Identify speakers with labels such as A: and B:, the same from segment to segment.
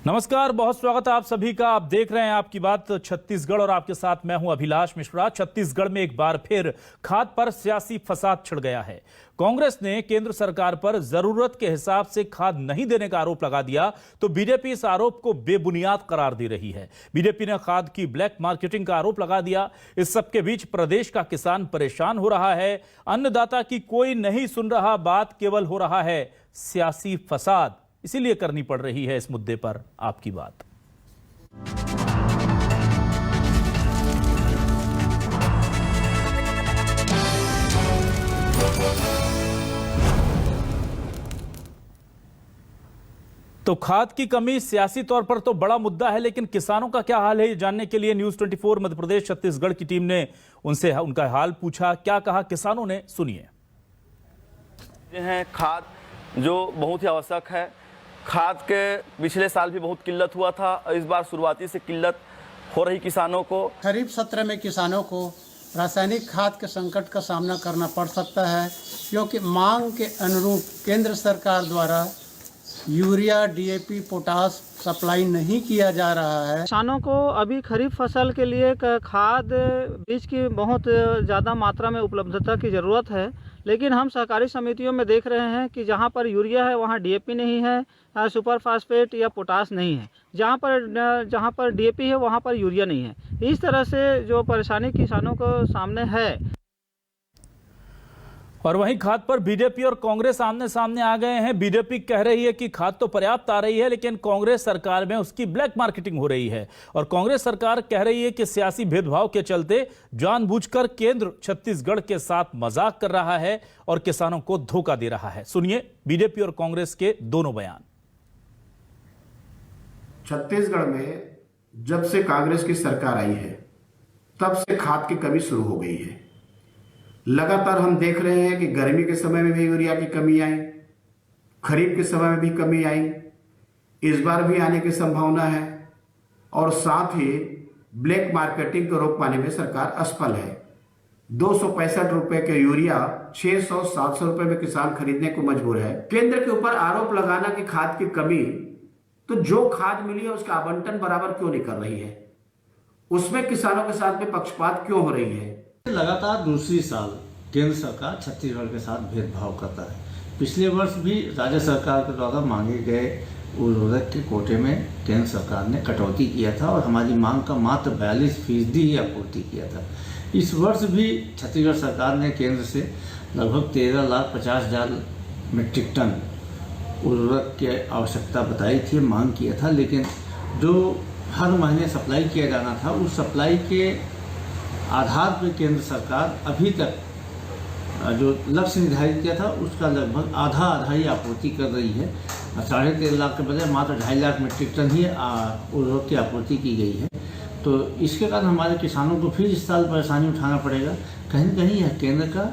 A: नमस्कार, बहुत स्वागत है आप सभी का। आप देख रहे हैं आपकी बात छत्तीसगढ़ और आपके साथ मैं हूं अभिलाष मिश्रा। छत्तीसगढ़ में एक बार फिर खाद पर सियासी फसाद छिड़ गया है। कांग्रेस ने केंद्र सरकार पर जरूरत के हिसाब से खाद नहीं देने का आरोप लगा दिया तो बीजेपी इस आरोप को बेबुनियाद करार दे रही है। बीजेपी ने खाद की ब्लैक मार्केटिंग का आरोप लगा दिया। इस सबके बीच प्रदेश का किसान परेशान हो रहा है। अन्नदाता की कोई नहीं सुन रहा बात, केवल हो रहा है सियासी फसाद। इसीलिए करनी पड़ रही है इस मुद्दे पर आपकी बात। तो खाद की कमी सियासी तौर पर तो बड़ा मुद्दा है, लेकिन किसानों का क्या हाल है ये जानने के लिए न्यूज़ 24 मध्य प्रदेश छत्तीसगढ़ की टीम ने उनसे उनका हाल पूछा। क्या कहा किसानों ने, सुनिए।
B: खाद जो बहुत ही आवश्यक है। खाद के पिछले साल भी बहुत किल्लत हुआ था, इस बार शुरुआती से किल्लत हो रही किसानों को।
C: खरीफ सत्र में किसानों को रासायनिक खाद के संकट का सामना करना पड़ सकता है, क्योंकि मांग के अनुरूप केंद्र सरकार द्वारा यूरिया, डीएपी, पोटास सप्लाई नहीं किया जा रहा है।
D: किसानों को अभी खरीफ फसल के लिए खाद बीज की बहुत ज़्यादा मात्रा में उपलब्धता की ज़रूरत है, लेकिन हम सहकारी समितियों में देख रहे हैं कि जहां पर यूरिया है वहां डीएपी नहीं है, सुपर फास्फेट या पोटास नहीं है। जहां पर डीएपी है वहां पर यूरिया नहीं है। इस तरह से जो परेशानी किसानों को सामने है।
A: और वहीं खाद पर बीजेपी और कांग्रेस आमने सामने आ गए हैं। बीजेपी कह रही है कि खाद तो पर्याप्त आ रही है, लेकिन कांग्रेस सरकार में उसकी ब्लैक मार्केटिंग हो रही है। और कांग्रेस सरकार कह रही है कि सियासी भेदभाव के चलते जानबूझकर केंद्र छत्तीसगढ़ के साथ मजाक कर रहा है और किसानों को धोखा दे रहा है। सुनिए बीजेपी और कांग्रेस के दोनों बयान।
E: छत्तीसगढ़ में जब से कांग्रेस की सरकार आई है तब से खाद की कमी शुरू हो गई है। लगातार हम देख रहे हैं कि गर्मी के समय में भी यूरिया की कमी आई, खरीफ के समय में भी कमी आई, इस बार भी आने की संभावना है। और साथ ही ब्लैक मार्केटिंग को रोक पाने में सरकार असफल है। 265 रुपए के यूरिया 600-700 रुपए में किसान खरीदने को मजबूर है। केंद्र के ऊपर आरोप लगाना कि खाद की कमी, तो जो खाद मिली है उसका आवंटन बराबर क्यों नहीं कर रही है, उसमें किसानों के साथ में पक्षपात क्यों हो रही है।
F: लगातार दूसरी साल केंद्र सरकार छत्तीसगढ़ के साथ भेदभाव करता है। पिछले वर्ष भी राज्य सरकार के द्वारा मांगे गए उर्वरक के कोटे में केंद्र सरकार ने कटौती किया था और हमारी मांग का मात्र 42% ही आपूर्ति किया था। इस वर्ष भी छत्तीसगढ़ सरकार ने केंद्र से लगभग 13,50,000 मीट्रिक टन उर्वरक की आवश्यकता बताई थी, मांग किया था, लेकिन जो हर महीने सप्लाई किया जाना था उस सप्लाई के आधार पर केंद्र सरकार अभी तक जो लक्ष्य निर्धारित किया था उसका लगभग आधा ही आपूर्ति कर रही है। 13.5 लाख के बजाय मात्र 2.5 लाख मीट्रिक टन ही उर्वरक की आपूर्ति की गई है। तो इसके कारण हमारे किसानों को फिर इस साल परेशानी उठाना पड़ेगा। कहीं न कहीं यह केंद्र का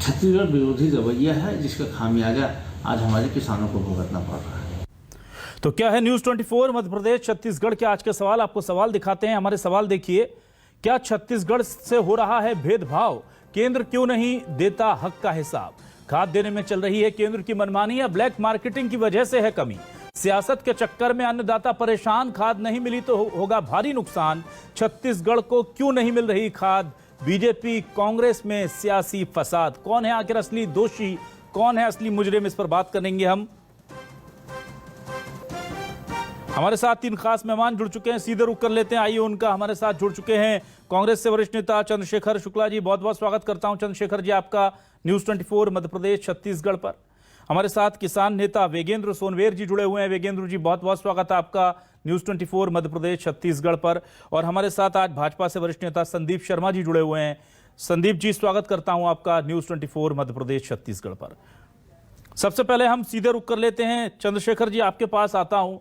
F: छत्तीसगढ़ विरोधी रवैया है, जिसका खामियाजा आज हमारे किसानों को भुगतना पड़ रहा है।
A: तो क्या है न्यूज़ 24 मध्य प्रदेश छत्तीसगढ़ के आज के सवाल, आपको सवाल दिखाते हैं। हमारे सवाल देखिए। क्या छत्तीसगढ़ से हो रहा है भेदभाव? केंद्र क्यों नहीं देता हक का हिसाब? खाद देने में चल रही है केंद्र की मनमानी या ब्लैक मार्केटिंग की वजह से है कमी? सियासत के चक्कर में अन्नदाता परेशान, खाद नहीं मिली तो होगा भारी नुकसान। छत्तीसगढ़ को क्यों नहीं मिल रही खाद? बीजेपी कांग्रेस में सियासी फसाद। कौन है आखिर असली दोषी, कौन है असली मुजरिम, इस पर बात करेंगे हम। हमारे साथ 3 खास मेहमान जुड़ चुके हैं, सीधे रुक कर लेते हैं। आइए उनका, हमारे साथ जुड़ चुके हैं कांग्रेस से वरिष्ठ नेता चंद्रशेखर शुक्ला जी। बहुत बहुत स्वागत करता हूं चंद्रशेखर जी आपका न्यूज़ 24 मध्य प्रदेश छत्तीसगढ़ पर। हमारे साथ किसान नेता वेगेंद्र सोनवेर जी जुड़े हुए हैं। वेगेंद्र जी बहुत बहुत स्वागत है आपका न्यूज़ 24 मध्य प्रदेश छत्तीसगढ़ पर। और हमारे साथ आज भाजपा से वरिष्ठ नेता संदीप शर्मा जी जुड़े हुए हैं। संदीप जी स्वागत करता हूं आपका न्यूज़ 24 मध्य प्रदेश छत्तीसगढ़ पर। सबसे पहले हम सीधे रुक कर लेते हैं, चंद्रशेखर जी आपके पास आता हूं।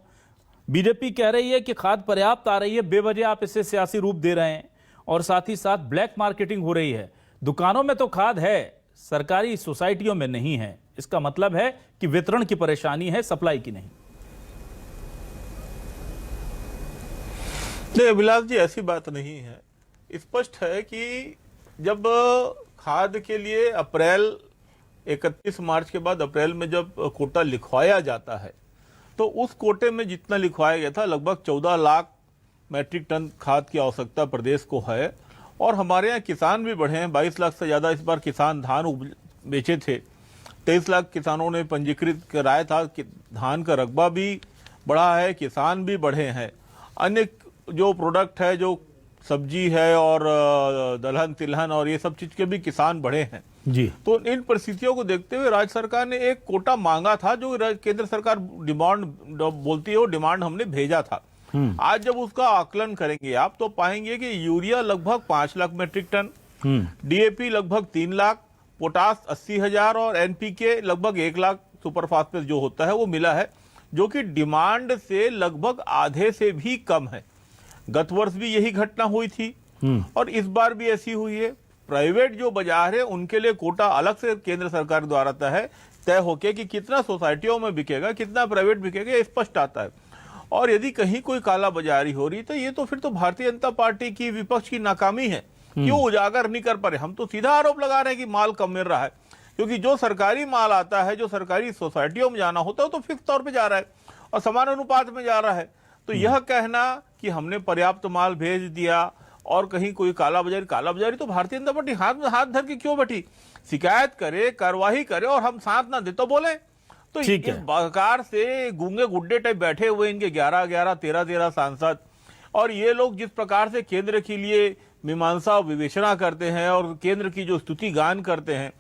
A: बीजेपी कह रही है कि खाद पर्याप्त आ रही है, बेवजह आप इसे सियासी रूप दे रहे हैं, और साथ ही साथ ब्लैक मार्केटिंग हो रही है। दुकानों में तो खाद है, सरकारी सोसाइटियों में नहीं है। इसका मतलब है कि वितरण की परेशानी है, सप्लाई की नहीं।
G: नहीं अभिलाष जी, ऐसी बात नहीं है। स्पष्ट है कि जब खाद के लिए 31 मार्च के बाद अप्रैल में जब कोटा लिखवाया जाता है तो उस कोटे में जितना लिखवाया गया था लगभग 14 लाख मैट्रिक टन खाद की आवश्यकता प्रदेश को है। और हमारे यहाँ किसान भी बढ़े हैं, 22 लाख से ज़्यादा इस बार किसान धान बेचे थे। 23 लाख किसानों ने पंजीकृत कराया था कि धान का रकबा भी बढ़ा है, किसान भी बढ़े हैं। अन्य जो प्रोडक्ट है, जो सब्जी है और दलहन तिलहन और ये सब चीज़ के भी किसान बढ़े हैं
A: जी।
G: तो इन परिस्थितियों को देखते हुए राज्य सरकार ने एक कोटा मांगा था, जो केंद्र सरकार डिमांड बोलती है वो डिमांड हमने भेजा था। आज जब उसका आकलन करेंगे आप तो पाएंगे कि यूरिया लगभग 5 लाख मीट्रिक टन, डीएपी लगभग 3 लाख, पोटास 80,000 और एनपीके लगभग 1 लाख सुपर फास्फेट जो होता है वो मिला है, जो कि डिमांड से लगभग आधे से भी कम है। गत वर्ष भी यही घटना हुई थी और इस बार भी ऐसी हुई है। प्राइवेट जो बाजार है उनके लिए कोटा अलग से केंद्र सरकार द्वारा तय होके कि कितना सोसाइटियों में बिकेगा, कितना प्राइवेट बिकेगा, ये स्पष्ट आता है। और यदि कहीं कोई काला बाजारी हो रही तो ये तो फिर तो भारतीय जनता पार्टी की, विपक्ष की नाकामी है कि वो उजागर नहीं कर पा रहे। हम तो सीधा आरोप लगा रहे हैं कि माल कम मिल रहा है, क्योंकि जो सरकारी माल आता है, जो सरकारी सोसाइटियों में जाना होता है तो फिक्स तौर पे जा रहा है और समान अनुपात में जा रहा है। तो यह कहना कि हमने पर्याप्त माल भेज दिया और कहीं कोई काला बाजारी तो भारतीय जनता पार्टी हाथ में हाथ धर के क्यों बैठी? शिकायत करे, कार्रवाई करे और हम साथ ना दे तो बोले। तो इस प्रकार से गूंगे गुड्डे टाइप बैठे हुए इनके 11-11, 13-13 सांसद, और ये लोग जिस प्रकार से केंद्र के लिए मीमांसा विवेचना करते हैं और केंद्र की जो स्तुति गान करते हैं,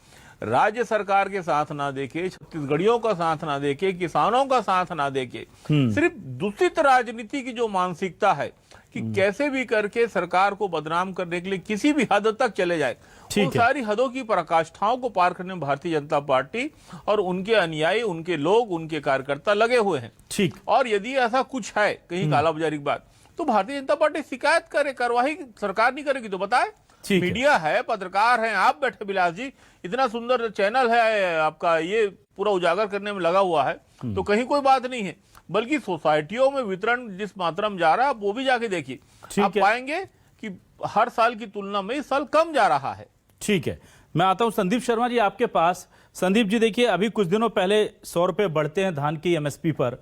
G: राज्य सरकार के साथ ना देके, छत्तीसगढ़ियों का साथ ना देके, किसानों का साथ ना देके, सिर्फ दूषित राजनीति की जो मानसिकता है कि कैसे भी करके सरकार को बदनाम करने के लिए किसी भी हद तक चले जाए, उन सारी हदों की पराकाष्ठाओं को पार करने में भारतीय जनता पार्टी और उनके अनुयायी, उनके लोग, उनके कार्यकर्ता लगे हुए हैं। ठीक। और यदि ऐसा कुछ है कहीं कालाबाजारी की बात, तो भारतीय जनता पार्टी शिकायत करे, कार्रवाई सरकार नहीं करेगी तो बताए। मीडिया है, पत्रकार हैं, आप बैठे बिलास जी, इतना सुंदर चैनल है आपका, ये पूरा उजागर करने में लगा हुआ है, तो कहीं कोई बात नहीं है। बल्कि सोसाइटियों में वितरण जिस मात्रा में जा रहा है आप वो भी जाके देखिए, आप पाएंगे कि हर साल की तुलना में इस साल कम जा रहा है। ठीक है, मैं आता हूं संदीप शर्मा जी आपके पास। संदीप जी देखिए, अभी कुछ दिनों पहले 100 रुपए बढ़ते हैं धान की एमएसपी पर,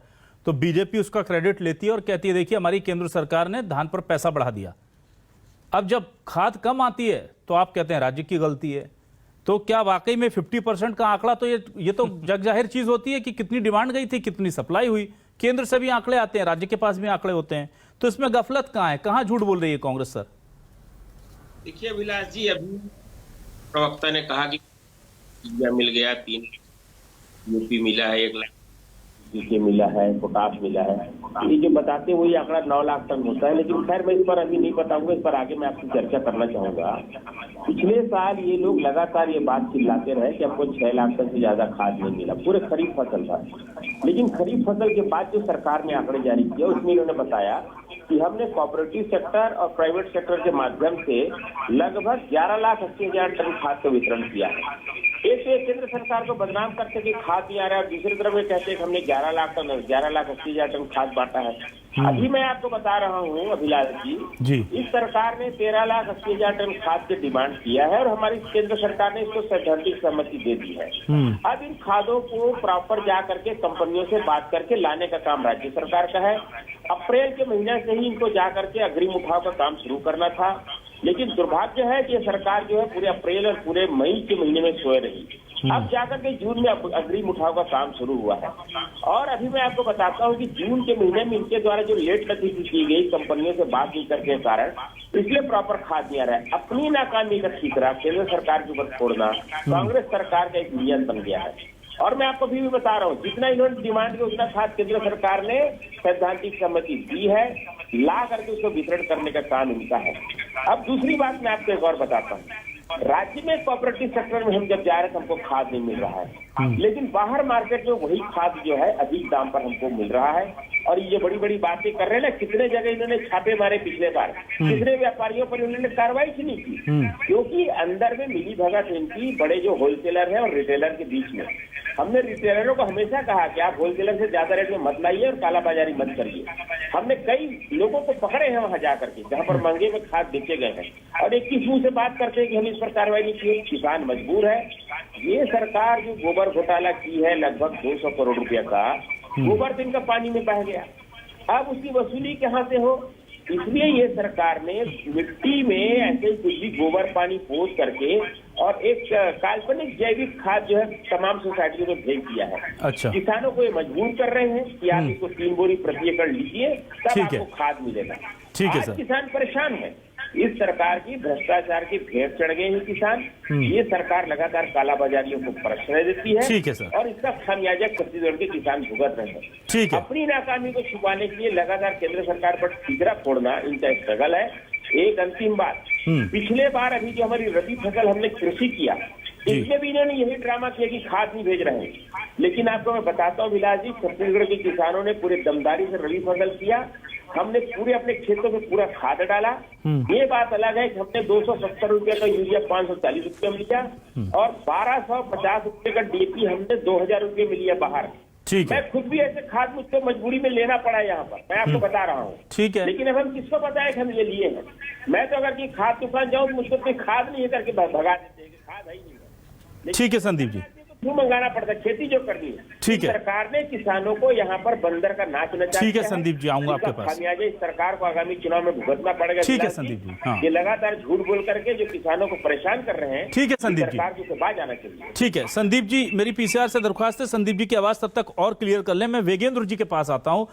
G: तो बीजेपी उसका क्रेडिट लेती है और कहती है देखिए हमारी केंद्र सरकार ने धान पर पैसा बढ़ा दिया। अब जब खाद कम आती है तो आप कहते हैं राज्य की गलती है। तो क्या वाकई में 50% का आंकड़ा, तो ये तो जग जाहिर चीज होती है कि कितनी डिमांड गई थी, कितनी सप्लाई हुई, केंद्र से भी आंकड़े आते हैं, राज्य के पास भी आंकड़े होते हैं, तो इसमें गफलत कहां है, कहां झूठ बोल रही है कांग्रेस? सर
H: देखिए अभिलाष जी, अभी प्रवक्ता ने कहा कि मिल गया 3 यूपी मिला है, 1 लाख यूपी मिला है, पोटास मिला है, ये जो बताते हैं वही आंकड़ा 9 लाख टन होता है। लेकिन खैर मैं इस पर अभी नहीं बताऊंगा, इस पर आगे मैं आपसे चर्चा करना चाहूंगा। पिछले साल ये लोग लगातार ये बात चिल्लाते रहे कि हमको 6 लाख टन से ज्यादा खाद नहीं मिला, पूरे खरीफ फसल था। लेकिन खरीफ फसल के बाद जो सरकार ने आंकड़े जारी किया उसमें इन्होंने बताया कि हमने कोऑपरेटिव सेक्टर और प्राइवेट सेक्टर के माध्यम से लगभग 11,80,000 टन खाद का वितरण किया है। एक केंद्र सरकार को बदनाम करते कि खाद नहीं आ रहा है, दूसरी तरफ ये कहते हैं कि हमने 11,80,000 टन खाद बांटा है। अभी मैं आपको बता रहा हूँ अभिलाष जी, इस सरकार ने 13,80,000 टन खाद की डिमांड किया है और हमारी केंद्र सरकार ने इसको सैद्धांतिक सहमति दे दी है। अब इन खादों को प्रॉपर जा करके कंपनियों से बात करके लाने का काम राज्य सरकार का है। अप्रैल के महीने से ही इनको जा करके अग्रिम उठाव का काम शुरू करना था, लेकिन दुर्भाग्य है कि सरकार जो है पूरे अप्रैल और पूरे मई के महीने में सोए रही। अब जाकर के जून में अग्रिम उठाव का काम शुरू हुआ है और अभी मैं आपको बताता हूं कि जून के महीने में इनके द्वारा जो लेट लतीफी की गई कंपनियों से बात नहीं करने के कारण इसलिए प्रॉपर खाद नहीं आ रहा है। अपनी नाकामी का ठीकरा केंद्र सरकार के ऊपर छोड़ना कांग्रेस सरकार का एक नियम बन गया है। और मैं आपको अभी भी बता रहा हूँ, जितना इन्होंने डिमांड किया उतना खाद केंद्र सरकार ने सैद्धांतिक सहमति दी है, ला करके उसको वितरण करने का काम इनका है। अब दूसरी बात मैं आपको एक और बताता हूँ, राज्य में कोऑपरेटिव सेक्टर में हम जब जा रहे हैं हमको खाद नहीं मिल रहा है, लेकिन बाहर मार्केट में वही खाद जो है अधिक दाम पर हमको मिल रहा है। और ये बड़ी बड़ी बातें कर रहे हैं ना, कितने जगह इन्होंने छापे मारे पिछले बार, कितने व्यापारियों पर इन्होंने कार्रवाई की नहीं की, क्योंकि अंदर में मिली भगत इनकी बड़े जो होलसेलर है और रिटेलर के बीच में। हमने रिटेलरों को हमेशा कहा कि आप होलसेलर से ज्यादा रेट में मत लाइए और कालाबाजारी मत करिए। हमने कई लोगों को पकड़े हैं वहां जाकर के जहां पर महंगे में खाद बेचे गए हैं, और 21 मुंह से बात करते हैं कि हम इस पर कार्रवाई नहीं की। किसान मजबूर है। ये सरकार जो गोबर घोटाला की है लगभग 200 करोड़ रुपया का, गोबर तो इनका पानी में बह गया, अब उसकी वसूली कहाँ से हो? इसलिए ये सरकार ने मिट्टी में ऐसे ही कुछ भी गोबर पानी पोत करके और एक काल्पनिक जैविक खाद जो है तमाम सोसाइटियों में भेज दिया है।
A: अच्छा।
H: किसानों को ये मजबूर कर रहे हैं कि आप इसको 3 बोरी प्रति एकड़ लीजिए, तब
A: ठीक है।
H: आपको खाद मिलेगा।
A: ठीक है
H: आज
A: सर।
H: किसान परेशान है, इस सरकार की भ्रष्टाचार की भेंट चढ़ गए हैं किसान। ये सरकार लगातार कालाबाजारियों को प्रश्रय देती है।
A: ठीक है सर।
H: और इसका खामियाजा छत्तीसगढ़ के किसान भुगत रहे हैं।
A: ठीक है।
H: अपनी नाकामी को छुपाने के लिए लगातार केंद्र सरकार पर ठीकरा फोड़ना इनका स्ट्रगल है। एक अंतिम बात, पिछले बार अभी जो हमारी रबी फसल हमने कृषि किया, इसमें भी इन्होंने यही ड्रामा किया कि खाद नहीं भेज रहे हैं। लेकिन आपको मैं बताता हूँ विलास जी, छत्तीसगढ़ के किसानों ने पूरे दमदारी से रबी फसल किया। हमने पूरे अपने खेतों में पूरा खाद डाला। ये बात अलग है कि हमने 270 रुपये का यूरिया 540 रुपये में लिया और 1250 रुपये का डीएपी हमने 2000 रुपये में लिया बाहर।
A: ठीक है।
H: मैं खुद भी ऐसे खाद मुझको मजबूरी में लेना पड़ा यहाँ पर, मैं आपको बता रहा हूँ।
A: ठीक है।
H: लेकिन अब हम किसको बताए कि हम ये लिए हैं? मैं तो अगर की खाद दुकान जाऊँ तो मुझको कोई खाद नहीं है करके भगा देते हैं कि खाद है ही नहीं।
A: ठीक है संदीप जी।
H: क्यों मंगाना पड़ता है? खेती जो करनी है।
A: ठीक है।
H: सरकार ने किसानों को यहाँ पर बंदर का नाच नचाया।
A: ठीक है संदीप जी, आऊंगा आपके पास।
H: खामियाजा इस सरकार को आगामी चुनाव में भुगतना पड़ेगा।
A: ठीक है संदीप जी। हाँ।
H: ये लगातार झूठ बोल करके जो किसानों को परेशान कर रहे हैं।
A: ठीक है संदीप जी।
H: सरकार को बाज आना चाहिए।
A: ठीक है संदीप जी, मेरी पीसीआर से दरख्वास्त है संदीप जी की आवाज तब तक और क्लियर कर लें। मैं वेगेंद्र जी के पास आता हूं।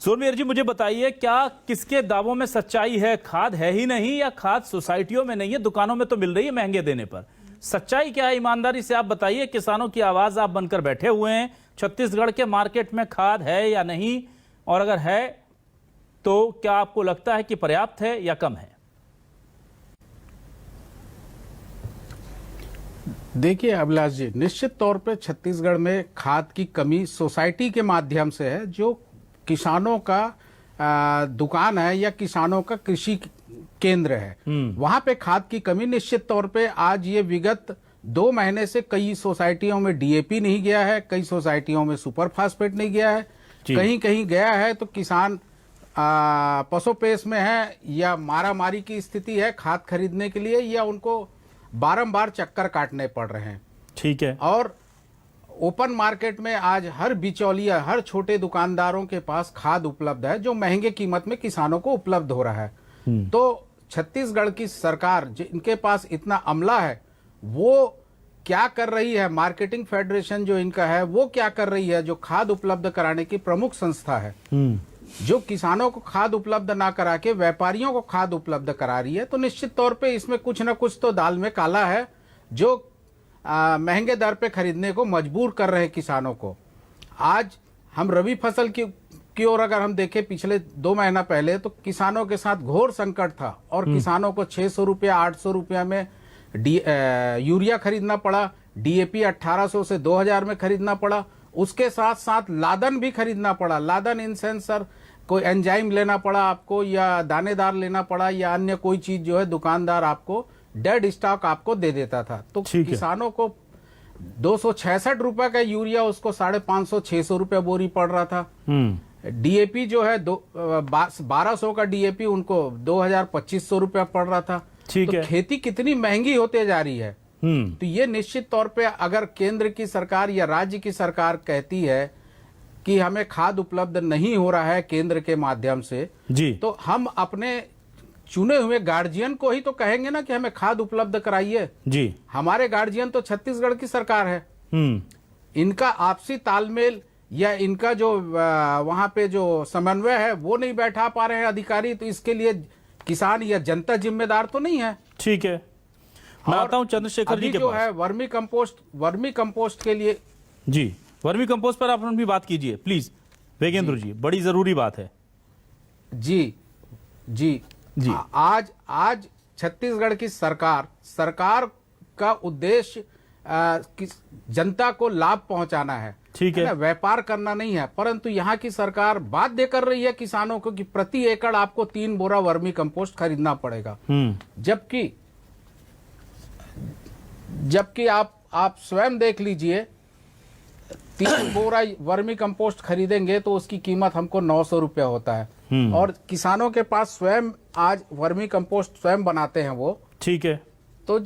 A: सोनवीर जी, मुझे बताइए, क्या किसके दावों में सच्चाई है? खाद है ही नहीं या खाद सोसाइटियों में नहीं है, दुकानों में तो मिल रही है महंगे देने पर? सच्चाई क्या है? ईमानदारी से आप बताइए। किसानों की आवाज आप बनकर बैठे हुए हैं। छत्तीसगढ़ के मार्केट में खाद है या नहीं, और अगर है तो क्या आपको लगता है कि पर्याप्त है या कम है?
I: देखिए अभिलाष जी, निश्चित तौर पे छत्तीसगढ़ में खाद की कमी सोसाइटी के माध्यम से है। जो किसानों का दुकान है या किसानों का कृषि केंद्र है, वहां पे खाद की कमी निश्चित तौर पे आज ये विगत 2 महीने से कई सोसाइटियों में डीएपी नहीं गया है, कई सोसाइटियों में सुपर फास्फेट नहीं गया है, कहीं कहीं गया है तो किसान पशुपेश में है या मारामारी की स्थिति है खाद खरीदने के लिए, या उनको बारंबार चक्कर काटने पड़ रहे हैं।
A: ठीक है।
I: और ओपन मार्केट में आज हर बिचौलिया, हर छोटे दुकानदारों के पास खाद उपलब्ध है जो महंगे कीमत में किसानों को उपलब्ध हो रहा है। तो छत्तीसगढ़ की सरकार जिनके पास इतना अमला है वो क्या कर रही है? मार्केटिंग फेडरेशन जो इनका है वो क्या कर रही है? जो खाद उपलब्ध कराने की प्रमुख संस्था है, जो किसानों को खाद उपलब्ध ना करा के व्यापारियों को खाद उपलब्ध करा रही है, तो निश्चित तौर पे इसमें कुछ ना कुछ तो दाल में काला है जो महंगे दर पे खरीदने को मजबूर कर रहे हैं किसानों को। आज हम रबी फसल की ओर अगर हम देखें, पिछले 2 महीना पहले तो किसानों के साथ घोर संकट था और किसानों को 600 रुपया 800 रुपया में यूरिया खरीदना पड़ा, डीएपी 1800 से 2000 में खरीदना पड़ा, उसके साथ साथ लादन भी खरीदना पड़ा। लादन इन सेंस सर कोई एंजाइम लेना पड़ा आपको, या दानेदार लेना पड़ा, या अन्य कोई चीज जो है दुकानदार आपको डेड स्टॉक आपको दे देता था। तो किसानों को 266 रुपए का यूरिया उसको 550-600 रुपया बोरी पड़ रहा था। डीएपी जो है 1200 का डीएपी उनको 2000-2500 रुपया पड़ रहा था। तो खेती कितनी महंगी होते जा रही है। तो ये निश्चित तौर पे अगर केंद्र की सरकार या राज्य की सरकार कहती है कि हमें खाद उपलब्ध नहीं हो रहा है केंद्र के माध्यम से जी, तो हम अपने चुने हुए गार्जियन को ही तो कहेंगे ना कि हमें खाद उपलब्ध कराइए जी। हमारे गार्जियन तो छत्तीसगढ़ की सरकार है। इनका आपसी तालमेल या इनका जो वहां पे जो समन्वय है वो नहीं बैठा पा रहे हैं अधिकारी, तो इसके लिए किसान या जनता जिम्मेदार तो नहीं है। ठीक है, मैं आता हूं चंद्रशेखर जी के पास। जो है वर्मी कंपोस्ट के लिए जी, वर्मी कंपोस्ट पर आप भी बात कीजिए प्लीज वेगेंद्र जी, बड़ी जरूरी बात है। जी जी जी, आज छत्तीसगढ़ की सरकार का उद्देश्य जनता को लाभ पहुंचाना है, ठीक है, व्यापार करना नहीं है। परंतु यहाँ की सरकार बात दे कर रही है किसानों को कि प्रति एकड़ आपको 3 बोरा वर्मी कंपोस्ट खरीदना पड़ेगा, जबकि आप स्वयं देख लीजिए 3 बोरा वर्मी कंपोस्ट खरीदेंगे तो उसकी कीमत हमको 900 रुपया होता है, और किसानों के पास स्वयं आज वर्मी कंपोस्ट स्वयं बनाते हैं वो, ठीक है। तो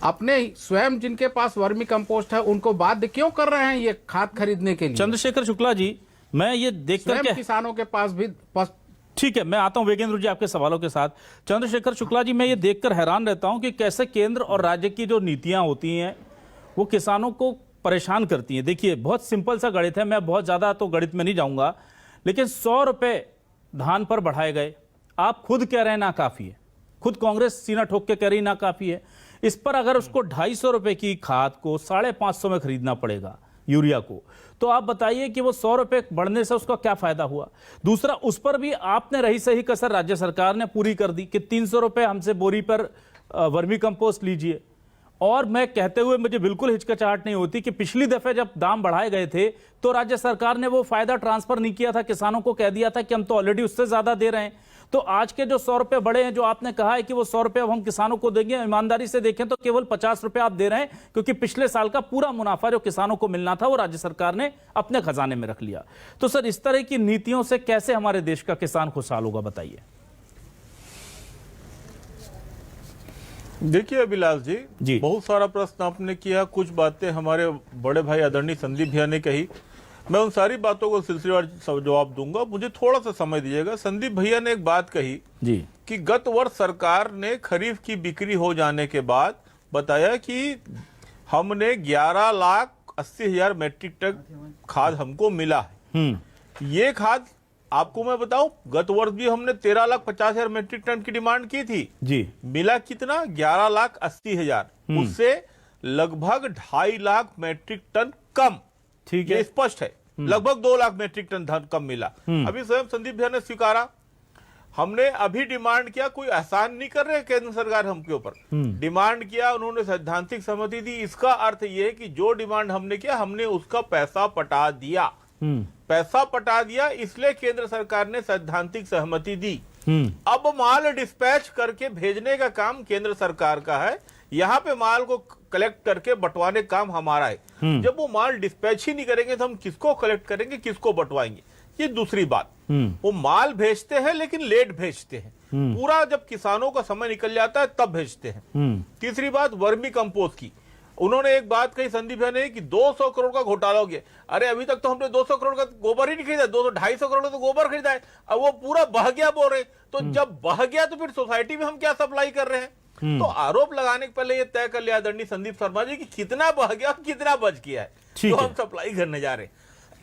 I: अपने स्वयं जिनके पास वर्मी कंपोस्ट है उनको बाध्य क्यों कर रहे हैं ये खाद खरीदने के लिए?
A: चंद्रशेखर शुक्ला जी, मैं ये देखकर
I: स्वयं किसानों के पास भी
A: ठीक है, मैं आता हूं वेगेंद्र जी आपके सवालों के साथ। चंद्रशेखर शुक्ला जी, मैं ये देखकर हैरान रहता हूं कि कैसे केंद्र और राज्य की जो नीतियां होती हैं वो किसानों को परेशान करती हैं। देखिए, बहुत सिंपल सा गणित है, मैं बहुत ज्यादा तो गणित में नहीं जाऊंगा, लेकिन 100 रुपए धान पर बढ़ाए गए, आप खुद कह रहे हैं ना काफी है, खुद कांग्रेस सीना ठोक के कह रही ना काफी है। इस पर अगर उसको 250 रुपए की खाद को 550 में खरीदना पड़ेगा, यूरिया को, तो आप बताइए कि वो 100 रुपए बढ़ने से उसका क्या फायदा हुआ। दूसरा, उस पर भी आपने रही सही कसर राज्य सरकार ने पूरी कर दी कि 300 रुपए हमसे बोरी पर वर्मी कंपोस्ट लीजिए। और मैं कहते हुए मुझे बिल्कुल हिचकिचाहट नहीं होती कि पिछली दफे जब दाम बढ़ाए गए थे तो राज्य सरकार ने वो फायदा ट्रांसफर नहीं किया था, किसानों को कह दिया था कि हम तो ऑलरेडी उससे ज्यादा दे रहे हैं। तो आज के जो 100 रुपए बढ़े हैं, जो आपने कहा है कि वो 100 रुपए अब हम किसानों को देंगे, ईमानदारी से देखें तो केवल 50 रुपए आप दे रहे हैं, क्योंकि पिछले साल का पूरा मुनाफा जो किसानों को मिलना था वो राज्य सरकार ने अपने खजाने में रख लिया। तो सर, इस तरह की नीतियों से कैसे हमारे देश का किसान खुशहाल होगा, बताइए।
G: देखिए अभिलाष जी, बहुत सारा प्रश्न आपने किया, कुछ बातें हमारे बड़े भाई आदरणीय संदीप भैया ने कही, मैं उन सारी बातों को सिलसिलेवार जवाब दूंगा, मुझे थोड़ा सा समय दीजिएगा। संदीप भैया ने एक बात कही
A: जी
G: कि गत वर्ष सरकार ने खरीफ की बिक्री हो जाने के बाद बताया कि हमने 11,80,000 मैट्रिक टन खाद हमको मिला है। ये खाद आपको मैं बताऊं, गत वर्ष भी हमने 13,50,000 मैट्रिक टन की डिमांड की थी
A: जी,
G: मिला कितना? 11,80,000, उससे लगभग 2.5 लाख मैट्रिक टन कम।
A: ठीक है,
G: ये स्पष्ट है, लगभग 2 लाख मैट्रिक टन धान कम मिला। अभी स्वयं संदीप भैया ने स्वीकारा, हमने अभी डिमांड किया, कोई एहसान नहीं कर रहे केंद्र सरकार हमके ऊपर, डिमांड किया, उन्होंने सैद्धांतिक सहमति दी। इसका अर्थ यह है कि जो डिमांड हमने किया हमने उसका पैसा पटा दिया, पैसा पटा दिया, इसलिए केंद्र सरकार ने सैद्धांतिक सहमति दी। अब माल डिस्पैच करके भेजने का काम केंद्र सरकार का है, यहाँ पे माल को कलेक्ट करके बंटवाने का काम हमारा है। जब वो माल डिस्पैच ही नहीं करेंगे तो हम किसको कलेक्ट करेंगे, किसको बंटवाएंगे? ये दूसरी बात। वो माल भेजते हैं लेकिन लेट भेजते हैं, पूरा जब किसानों का समय निकल जाता है तब भेजते हैं। तीसरी बात वर्मी कंपोस्ट की, उन्होंने एक बात कही संदीप भैया ने कि 200 करोड़ का घोटाला हो गया। अरे अभी तक तो हमने 200 करोड़ का गोबर ही नहीं खरीदा, 200-250 करोड़ का तो गोबर खरीदा है, अब वो पूरा बह गया बोल रहे। तो जब बह गया तो फिर सोसाइटी में हम क्या सप्लाई कर रहे हैं? तो आरोप लगाने के पहले ये तय कर लिया आदरणीय संदीप शर्मा जी कि कितना बह गया और कितना बच गया है जो हम सप्लाई करने जा रहे हैं।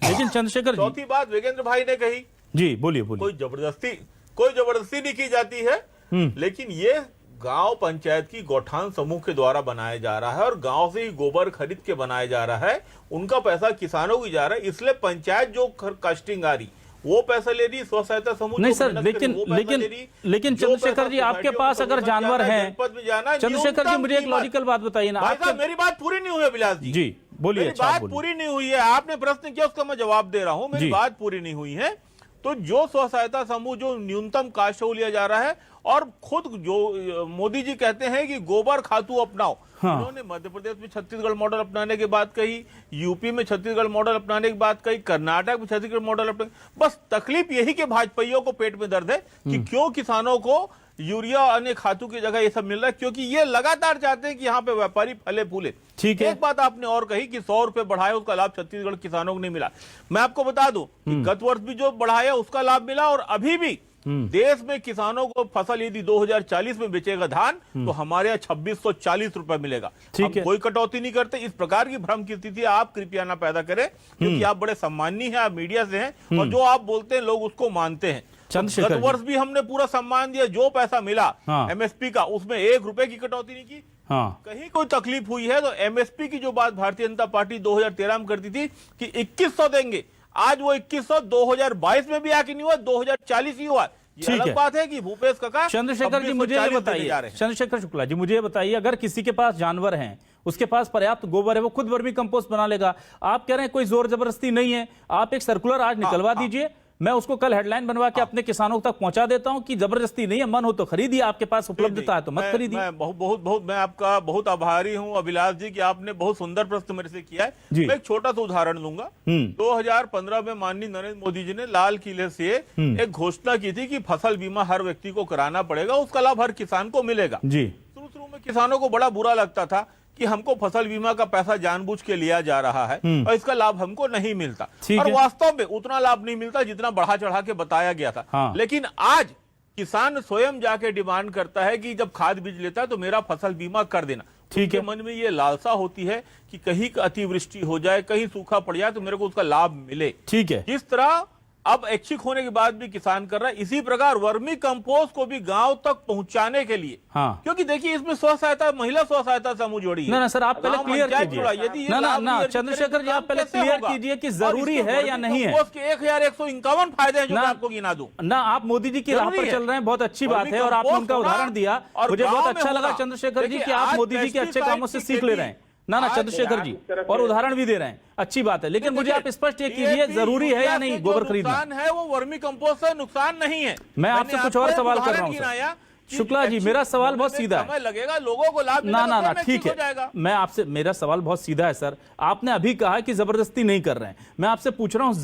A: लेकिन चंद्रशेखर,
G: चौथी बात वेगेंद्र भाई ने कही
A: जी, बोलिए बोलिए।
G: कोई जबरदस्ती नहीं की जाती है, लेकिन ये गांव पंचायत की गौठान समूह के द्वारा बनाया जा रहा है और गांव से ही गोबर खरीद के बनाया जा रहा है, उनका पैसा किसानों को जा रहा है, इसलिए पंचायत जो कास्टिंग आ रही वो पैसा ले रही, स्व सहायता समूह
A: नहीं सर, लेकिन चंद्रशेखर जी, आपके पास अगर जानवर हैं, चंद्रशेखर जी मुझे एक लॉजिकल बात बताइए ना।
G: मेरी बात पूरी नहीं हुई अभिलाष जी।
A: जी बोलिए।
G: मेरी बात पूरी नहीं हुई है, आपने प्रश्न किया उसका मैं जवाब दे रहा हूं, मेरी बात पूरी नहीं हुई है। तो जो स्व सहायता समूह जो न्यूनतम कास्ट लिया जा रहा है, और खुद जो मोदी जी कहते हैं कि गोबर खातू अपनाओ, उन्होंने मध्य प्रदेश में छत्तीसगढ़ मॉडल अपनाने की बात कही, यूपी में छत्तीसगढ़ मॉडल अपनाने की बात कही, कर्नाटक में छत्तीसगढ़ मॉडल अपनाने। बस तकलीफ यही कि भाजपाइयों को पेट में दर्द है कि क्यों किसानों को यूरिया अन्य खातू की जगह ये सब मिल रहा है, क्योंकि ये लगातार चाहते हैं कि यहाँ पे व्यापारी फले फूले।
A: ठीक है,
G: एक बात आपने और कही कि 100 रुपए बढ़ाए, उसका लाभ छत्तीसगढ़ किसानों को नहीं मिला। मैं आपको बता दूं कि गत वर्ष भी जो बढ़ाया उसका लाभ मिला, और अभी भी देश में किसानों को फसल यदि 2040 में बेचेगा धान तो हमारे यहाँ 2640 रुपए मिलेगा।
A: ठीक है,
G: कोई कटौती नहीं करते। इस प्रकार की भ्रम की स्थिति आप कृपया ना पैदा करें, क्योंकि आप बड़े सम्माननीय हैं, आप मीडिया से हैं और जो आप बोलते हैं लोग उसको मानते हैं। गत वर्ष भी हमने पूरा सम्मान दिया, जो पैसा मिला एमएसपी का उसमें 1 रुपए की कटौती नहीं की। कहीं कोई तकलीफ हुई है तो एमएसपी की जो बात भारतीय जनता पार्टी 2013 में करती थी कि 2100 देंगे, आज वो 2100 2022 में भी आके नहीं हुआ, 2040 ही हुआ। ये अलग बात है कि भूपेश काका।
A: चंद्रशेखर जी मुझे ये बताइए, चंद्रशेखर शुक्ला जी मुझे बताइए, अगर किसी के पास जानवर हैं, उसके पास पर्याप्त गोबर है, वो खुद वर्मी कंपोस्ट बना लेगा। आप कह रहे हैं कोई जोर जबरदस्ती नहीं है, आप एक सर्कुलर आज निकलवा दीजिए, मैं उसको कल हेडलाइन बनवा के अपने किसानों तक पहुंचा देता हूं कि जबरदस्ती नहीं है, मन हो तो खरीदिए, आपके पास उपलब्धता है तो मत खरीदिए।
G: मैं आपका बहुत आभारी हूं अभिलाष जी कि आपने बहुत सुंदर प्रश्न मेरे से किया है। मैं एक छोटा सा उदाहरण लूंगा। 2015 में माननीय नरेंद्र मोदी जी ने लाल किले से एक घोषणा की थी कि फसल बीमा हर व्यक्ति को कराना पड़ेगा, उसका लाभ हर किसान को मिलेगा।
A: जी,
G: शुरू में किसानों को बड़ा बुरा लगता था कि हमको फसल बीमा का पैसा जानबूझ के लिया जा रहा है और इसका लाभ हमको नहीं मिलता, और वास्तव में उतना लाभ नहीं मिलता जितना बढ़ा चढ़ा के बताया गया था।
A: हाँ।
G: लेकिन आज किसान स्वयं जाके डिमांड करता है कि जब खाद बीज लेता है तो मेरा फसल बीमा कर देना। ठीक है, मन में ये लालसा होती है कि कहीं अतिवृष्टि हो जाए, कहीं सूखा पड़ जाए तो मेरे को उसका लाभ मिले।
A: ठीक है,
G: जिस तरह अब ऐच्छिक होने के बाद भी किसान कर रहा है, इसी प्रकार वर्मी कंपोस्ट को भी गांव तक पहुंचाने के लिए।
A: हाँ।
G: क्योंकि देखिए इसमें स्व सहायता, महिला स्व सहायता समूह जोड़ी है।
A: ना सर, आप पहले क्लियर कीजिए। ना चंद्रशेखर जी, आप पहले क्लियर कीजिए कि जरूरी है या नहीं है।
G: 1151 फायदे हैं जो मैं आपको गिना दूं
A: ना। आप मोदी जी की राह पर चल रहे हैं, बहुत अच्छी बात है, और आपने उनका उदाहरण दिया, मुझे बहुत अच्छा लगा चंद्रशेखर जी कि आप मोदी जी के अच्छे कामों से सीख ले रहे हैं। ना चंद्रशेखर जी, और उदाहरण भी दे रहे हैं, अच्छी बात है, लेकिन मुझे आप स्पष्ट ये कीजिए, जरूरी है या नहीं गोबर खरीदना?
G: नुकसान है वो वर्मी कंपोस्ट से नुकसान नहीं है।
A: मैं आपसे कुछ और सवाल कर रहा हूँ शुक्ला जी, मेरा सवाल बहुत सीधा है।
G: लगेगा लोगों को लाभ।
A: ना ठीक है, मैं आपसे, मेरा सवाल बहुत सीधा है सर। आपने अभी कहा कि जबरदस्ती नहीं कर रहे हैं, मैं आपसे पूछ रहा हूँ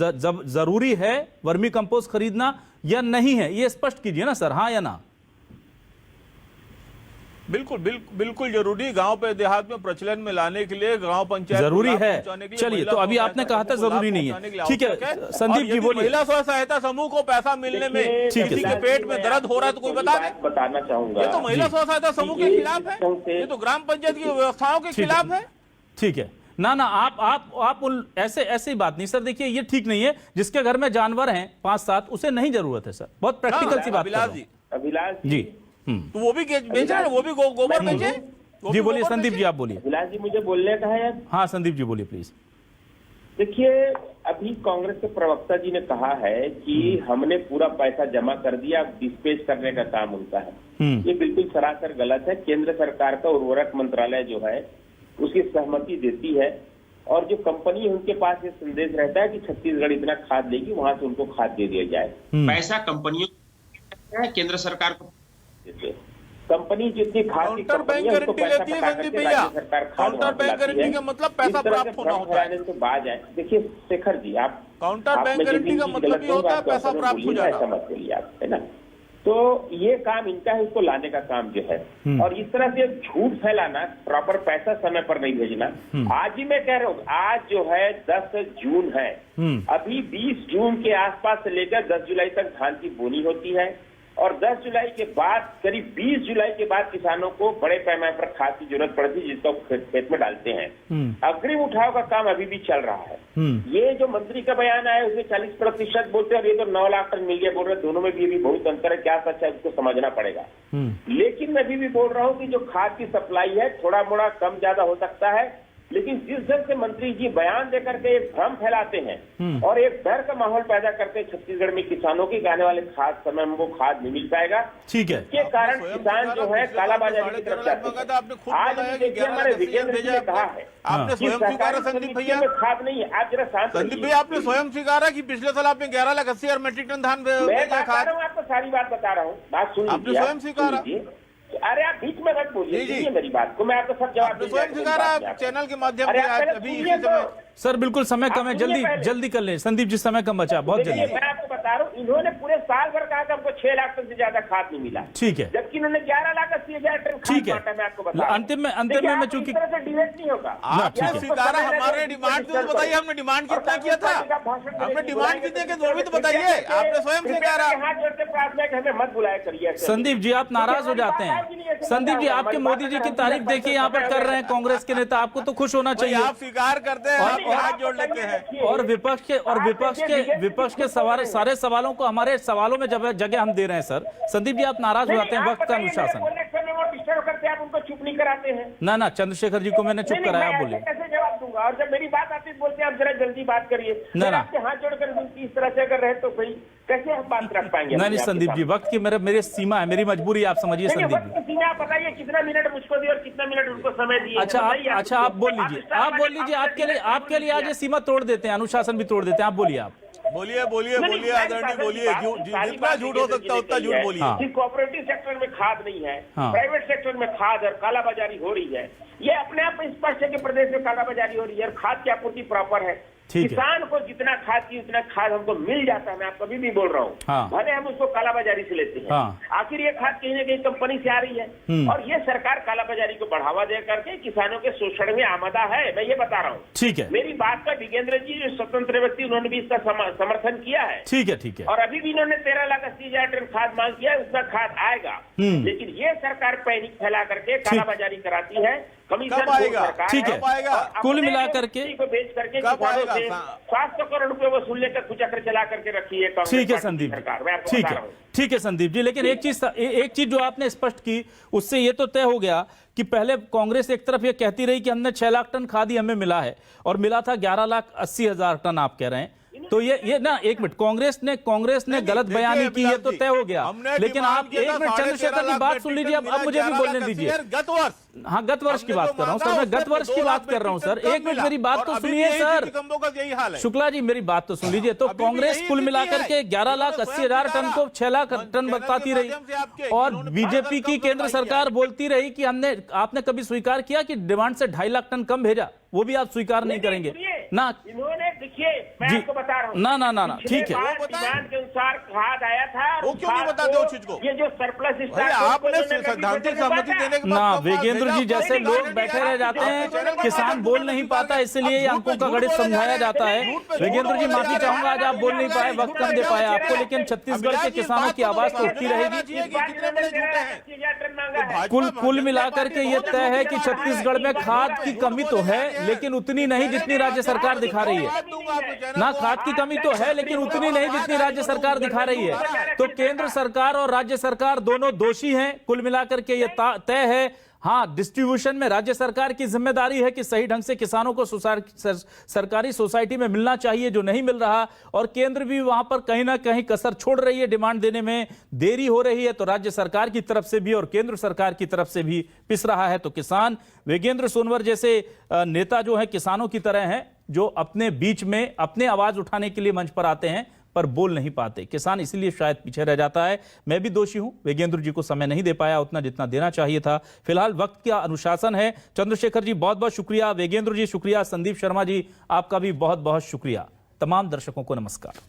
A: जरूरी है वर्मी कंपोस्ट खरीदना या नहीं है, ये स्पष्ट कीजिए ना सर, हाँ या ना?
G: बिल्कुल जरूरी, गांव पे देहात में प्रचलन में लाने के लिए गांव पंचायत
A: जरूरी है। चलिए, तो अभी आपने कहा था जरूरी नहीं है, ठीक है। संदीप जी बोलिए।
G: महिला स्व सहायता समूह को पैसा मिलने में किसी के पेट में दर्द हो रहा है तो कोई
H: बताना चाहूंगा,
G: ये तो महिला स्व सहायता समूह के खिलाफ है, ये तो ग्राम पंचायत की व्यवस्थाओं के खिलाफ है।
A: ठीक है, ना आप ऐसे ही बात नहीं सर। देखिए, ये ठीक नहीं है, जिसके घर में जानवर हैं 5-7, उसे नहीं जरूरत है सर, बहुत प्रैक्टिकल सी बात।
H: अभिलाष
A: जी,
G: तो वो भी बेच रहे हैं, वो भी गोबर बेचे।
A: जी बोलिए संदीप जी, आप बोलिए।
H: अभिलाष जी, मुझे बोलने का है।
A: हाँ संदीप जी बोलिए प्लीज।
H: देखिए, अभी कांग्रेस के प्रवक्ता जी ने कहा है कि हमने पूरा पैसा जमा कर दिया, अब डिस्पेच करने का काम उनका है। ये बिल्कुल सरासर गलत है। केंद्र सरकार का उर्वरक मंत्रालय जो है उसकी सहमति देती है, और जो कंपनी है उनके पास ये संदेश रहता है कि छत्तीसगढ़ इतना खाद लेगी, वहां से उनको खाद दे दिया जाए।
C: पैसा कंपनियों, केंद्र सरकार को
H: कंपनी जितनी खाद की
G: काउंटर बैंक गारंटी लेती है संदीप भैया। काउंटर बैंक गारंटी का मतलब पैसा प्राप्त होना होता है।
H: तो बात है, देखिए शेखर जी, आप
G: काउंटर बैंक गारंटी का मतलब ये होता है पैसा प्राप्त हो जाना,
H: समझ लीजिए आप, है ना। तो ये काम इनका है, इसको लाने का काम जो है, और इस तरह से झूठ फैलाना, प्रॉपर पैसा समय पर नहीं भेजना। आज ही मैं कह रहा हूँ, आज जो है 10 जून है, अभी 20 जून के आसपास से लेकर 10 जुलाई तक धान की बोनी होती है, और 10 जुलाई के बाद करीब 20 जुलाई के बाद किसानों को बड़े पैमाने पर खाद की जरूरत पड़ती है, जिसको खेत में डालते हैं। अग्रिम उठाव का काम अभी भी चल रहा है। ये जो मंत्री का बयान आया उसमें 40% बोलते हैं, अब ये तो 9 लाख टन मिल गया बोल रहे हैं। दोनों में भी बहुत अंतर है, क्या सच है उसको समझना पड़ेगा। लेकिन मैं अभी भी बोल रहा हूँ कि जो खाद की सप्लाई है थोड़ा मोड़ा कम ज्यादा हो सकता है, लेकिन जिस ढंग से मंत्री जी बयान देकर के एक भ्रम फैलाते हैं और एक डर का माहौल पैदा करते हैं छत्तीसगढ़ में किसानों की, आने वाले खाद समय में वो खाद नहीं मिल पाएगा।
A: ठीक है,
H: इसके कारण किसान जो है कालाबाजारी की तरफ जाते हैं। आज देखिए, हमारे विजेंद्र जी ने कहा है,
G: आपने स्वयं स्वीकारा संदीप भैया,
H: खाद नहीं है। आप जरा शांत
G: संदीप भैया, आपने स्वयं स्वीकारा कि पिछले साल आपने 11,80,000 मीट्रिक टन धान
H: खाद। आपको सारी बात बता रहा हूँ, बात सुन
G: आपने स्वयं स्वीकारा।
H: अरे आप बीच में मत बोलिए मेरी बात को, मैं आपको सब जवाब
G: चैनल के माध्यम से अभी इसी समय।
A: सर बिल्कुल समय कम है, जल्दी कर ले संदीप जी, समय कम बचा, बहुत जल्दी।
H: मैं आपको बता रहा हूँ, इन्होंने पूरे साल भर कहा कि हमको 6 लाख टन से ज्यादा खाद नहीं मिला।
A: ठीक है,
H: जबकि इन्होंने 11,80,000 टन खाद बांटा। मैं आपको बता,
A: अंतिम में मैं चूंकि
H: डिबेट नहीं होगा।
G: आपने स्वीकारा, हमारे डिमांड तो बताइए, हमने डिमांड कितना किया था, हमने डिमांड कितने के वो भी तो बताइए। आपने स्वयं स्वीकारा।
H: हाथ जोड़ के प्रार्थना है, हमें मत बुलाया करिए।
A: संदीप जी, आप नाराज हो जाते हैं। संदीप जी, आपके मोदी जी की तारीफ देखिए यहाँ पर कर रहे हैं कांग्रेस के नेता, आपको तो खुश होना चाहिए।
G: आप स्वीकार करते हैं, आप हाथ जोड़ लेते हैं।
A: और विपक्ष के सारे सवालों को हमारे सवालों में जगह हम दे रहे हैं सर। संदीप जी, आप नाराज हो जाते हैं, वक्त का अनुशासन।
H: आप उनको चुप नहीं कराते हैं।
A: ना चंद्रशेखर जी को मैंने चुप कराया, आप बोलिए।
H: कैसे जवाब दूंगा, और जब मेरी बात आती है बोलते हैं आप जरा जल्दी बात करिए। आपके हाथ जोड़कर इस तरह से अगर रहे तो भाई कैसे हम बात रख पाएंगे?
A: नहीं संदीप जी, वक्त की मेरे सीमा है, मेरी मजबूरी, आप समझिए संदीप जी।
H: सीमा आप बताइए, कितना मिनट मुझको दिए और कितना मिनट उनको समय दिए।
A: अच्छा आप बोल लीजिए, आपके लिए आज ये सीमा तोड़ देते हैं, अनुशासन भी तोड़ देते हैं। आप बोलिए, आप
G: बोलिए आदरणीय, बोलिए। जितना झूठ हो सकता है उतना झूठ बोलिए।
H: कोऑपरेटिव सेक्टर में खाद नहीं है, प्राइवेट सेक्टर में खाद और कालाबाजारी हो रही है। ये अपने आप में स्पष्ट है कि प्रदेश में कालाबाजारी हो रही है और खाद की आपूर्ति प्रॉपर है।
A: ठीक है।
H: किसान को जितना खाद की उतना खाद हमको मिल जाता है, मैं आपको अभी भी बोल रहा हूँ।
A: हाँ।
H: भले हम उसको कालाबाजारी से लेते हैं,
A: हाँ।
H: आखिर ये खाद कहीं ना कहीं कंपनी से आ रही है, और ये सरकार कालाबाजारी को बढ़ावा दे करके किसानों के शोषण में आमदा है, मैं ये बता रहा हूँ।
A: ठीक है,
H: मेरी बात का विजेंद्र जी जो स्वतंत्र व्यक्ति, उन्होंने भी इसका समर्थन किया है।
A: ठीक है, ठीक है।
H: और अभी भी इन्होंने 13,80,000 टन खाद मांग किया है, उसका खाद आएगा। लेकिन ये सरकार पैनिक फैला करके कालाबाजारी कराती है। कमीशन
G: कब आएगा?
H: सरकार
A: ठीक है।
G: कब आएगा?
A: कुल मिला करके
H: को बेच करके
G: कब
H: किसानों
G: आएगा?
H: से 700 करोड़ रुपए वसूलने का कुचक्र चला करके रखी है कांग्रेस
A: ठीक है
H: पार्टी की
A: संदीप
H: सरकार। मैं आपको
A: ठीक
H: बता
A: है,
H: रहा हूं।
A: ठीक है संदीप जी, लेकिन एक चीज जो आपने स्पष्ट की, उससे ये तो तय हो गया कि पहले कांग्रेस एक तरफ ये कहती रही कि हमने 6 लाख टन खादी हमें मिला है, और मिला था 11,80,000 टन, आप कह रहे हैं। तो ये ना, एक मिनट, कांग्रेस ने गलत बयानी की, ये तो तय हो गया। लेकिन आप एक मिनट चंद्रशेखर की बात सुन लीजिए, अब मुझे भी बोलने दीजिए।
G: गत वर्ष,
A: हाँ, गत वर्ष की बात कर रहा हूँ सर, मैं गत वर्ष की बात कर रहा हूँ सर। एक मिनट मेरी बात तो सुनिए सर,
G: यही हाल है।
A: शुक्ला जी मेरी बात तो सुन लीजिए। तो कांग्रेस कुल मिलाकर के 11,80,000 टन को 6 लाख टन बताती रही, और बीजेपी की केंद्र सरकार बोलती रही कि आपने कभी स्वीकार किया कि डिमांड से 2.5 लाख टन कम भेजा? वो भी आप स्वीकार नहीं करेंगे ना।
H: इन्होंने, देखिए मैं
A: जी,
H: आपको बता रहा हूँ
A: ना, ठीक है।
H: डिमांड के अनुसार खाद आया था, और
G: वो क्यों नहीं
H: खाद
G: बताते
H: को,
G: उस चीज को?
H: ये जो सरप्लस
G: भाई, आपने सैद्धांतिक सहमति देने के बाद
A: ना,
G: कब बात
A: वेगेंद्र
G: भेजा?
A: जी जैसे
G: आपने
A: लोग
G: नहीं
A: बैठे
G: दिया।
A: रह जाते हैं,
G: आपने
A: किसान बोल नहीं पाता, इसलिए ये अंकों का गणित समझाया जाता है। वेगेंद्र जी माफी चाहूंगा, आज आप बोल नहीं पाए, वक्त कम दे पाए आपको, लेकिन छत्तीसगढ़ के किसानों की आवाज तो उठती रहेगी। कुल मिलाकर के ये तय है कि छत्तीसगढ़ में खाद की कमी तो है, लेकिन उतनी नहीं जितनी राज्य सरकार दिखा रही है ना। खाद की कमी तो है, लेकिन उतनी नहीं जितनी राज्य सरकार दिखा रही है। तो केंद्र सरकार और राज्य सरकार दोनों दोषी हैं, कुल मिलाकर के ये तय है। हाँ, डिस्ट्रीब्यूशन में राज्य सरकार की जिम्मेदारी है कि सही ढंग से किसानों को सरकारी सोसाइटी में मिलना चाहिए, जो नहीं मिल रहा, और केंद्र भी वहां पर कहीं ना कहीं कसर छोड़ रही है, डिमांड देने में देरी हो रही है। तो राज्य सरकार की तरफ से भी और केंद्र सरकार की तरफ से भी पिस रहा है। तो किसान, वेगेंद्र सोनवर जैसे नेता जो है किसानों की तरह हैं, जो अपने बीच में अपने आवाज उठाने के लिए मंच पर आते हैं पर बोल नहीं पाते। किसान इसीलिए शायद पीछे रह जाता है। मैं भी दोषी हूं, वेगेंद्र जी को समय नहीं दे पाया उतना जितना देना चाहिए था। फिलहाल वक्त का अनुशासन है। चंद्रशेखर जी बहुत बहुत शुक्रिया, वेगेंद्र जी शुक्रिया, संदीप शर्मा जी आपका भी बहुत बहुत शुक्रिया। तमाम दर्शकों को नमस्कार।